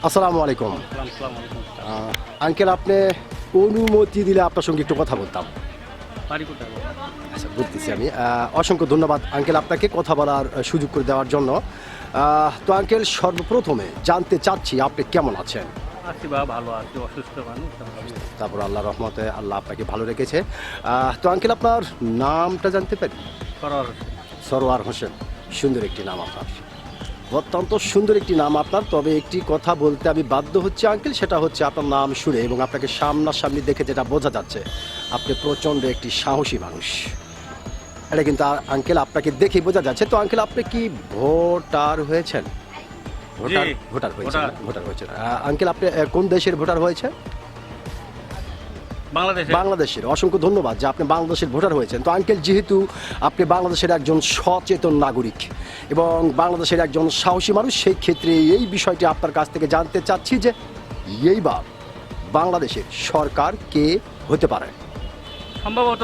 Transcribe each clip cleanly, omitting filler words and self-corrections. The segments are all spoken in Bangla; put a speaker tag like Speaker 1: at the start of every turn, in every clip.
Speaker 1: আসসালামু আলাইকুম আঙ্কেল, আপনি অনুমতি দিলে আপনার সঙ্গে একটু কথা বলতাম। আচ্ছা, বলতেছি আমি। অসংখ্য ধন্যবাদ আঙ্কেল আপনাকে কথা বলার সুযোগ করে দেওয়ার জন্য। তো আঙ্কেল, সর্বপ্রথমে জানতে চাচ্ছি আপনি কেমন আছেন?
Speaker 2: আছি বা ভালো আছি, অসুস্থ মানুষ।
Speaker 1: তারপর আল্লাহ রহমতে আল্লাহ আপনাকে ভালো রেখেছে। তো আঙ্কেল, আপনার নামটা জানতে পারি? সরোয়ার হোসেন। সুন্দর একটি নাম আপনার, অত্যন্ত সুন্দর একটি নাম আপনার। তবে একটি কথা বলতে আমি বাধ্য হচ্ছি আঙ্কেল, সেটা হচ্ছে আপনার নাম শুনে এবং আপনাকে সামনাসামনি দেখে যেটা বোঝা যাচ্ছে, আপনি প্রচণ্ড একটি সাহসী মানুষ। এটা কিন্তু আঙ্কেল আপনাকে দেখেই বোঝা যাচ্ছে। তো আঙ্কেল, আপনি কি ভোটার হয়েছেন? ভোটার হয়েছেন। আঙ্কেল, আপনি কোন দেশের ভোটার হয়েছে? বাংলাদেশের। অসংখ্য ধন্যবাদ যে আপনি বাংলাদেশের ভোটার হয়েছেন। তো আঙ্কেল, যেহেতু আপনি বাংলাদেশের একজন সচেতন নাগরিক এবং বাংলাদেশের একজন সাহসী মানুষ, সেই ক্ষেত্রে এই বিষয়টি আপনার কাছ থেকে জানতে চাচ্ছি যে এইবার বাংলাদেশের সরকার কে হতে পারে?
Speaker 2: সম্ভবত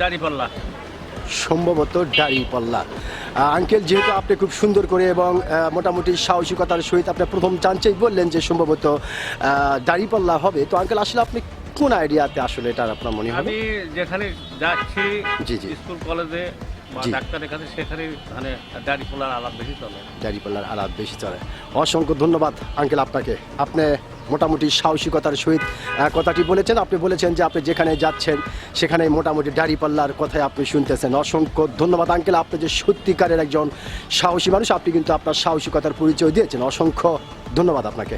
Speaker 2: দাঁড়িপাল্লা।
Speaker 1: দাঁড়িপাল্লা। আঙ্কেল, যেহেতু আপনি খুব সুন্দর করে এবং মোটামুটি সাহসিকতার সহিত আপনি প্রথম চান্সেই বললেন যে সম্ভবত দাঁড়িপাল্লা হবে, তো আঙ্কেল আসলে আপনি কোন আইডিয়াতে আসলে এটা আপনার মনে হয়?
Speaker 2: আমি যেখানে যাচ্ছি,
Speaker 1: জি জি,
Speaker 2: স্কুল কলেজে বা ডাক্তারের কাছে, সেখানে মানে দাঁড়িপাল্লার আলাপ বেশি চলে।
Speaker 1: দাঁড়িপাল্লার আলাপ বেশি চলে। অসংখ্য ধন্যবাদ আঙ্কেল আপনাকে। আপনি মোটামুটি সাহসিকতার সহিত কথাটি বলেছেন। আপনি বলেছেন যে আপনি যেখানে যাচ্ছেন সেখানে মোটামুটি দাঁড়িপাল্লার কথাই আপনি শুনতেছেন। অসংখ্য ধন্যবাদ আঙ্কেল, আপনি যে সত্যিকারের একজন সাহসী মানুষ, আপনি কিন্তু আপনার সাহসিকতার পরিচয় দিয়েছেন। অসংখ্য ধন্যবাদ আপনাকে।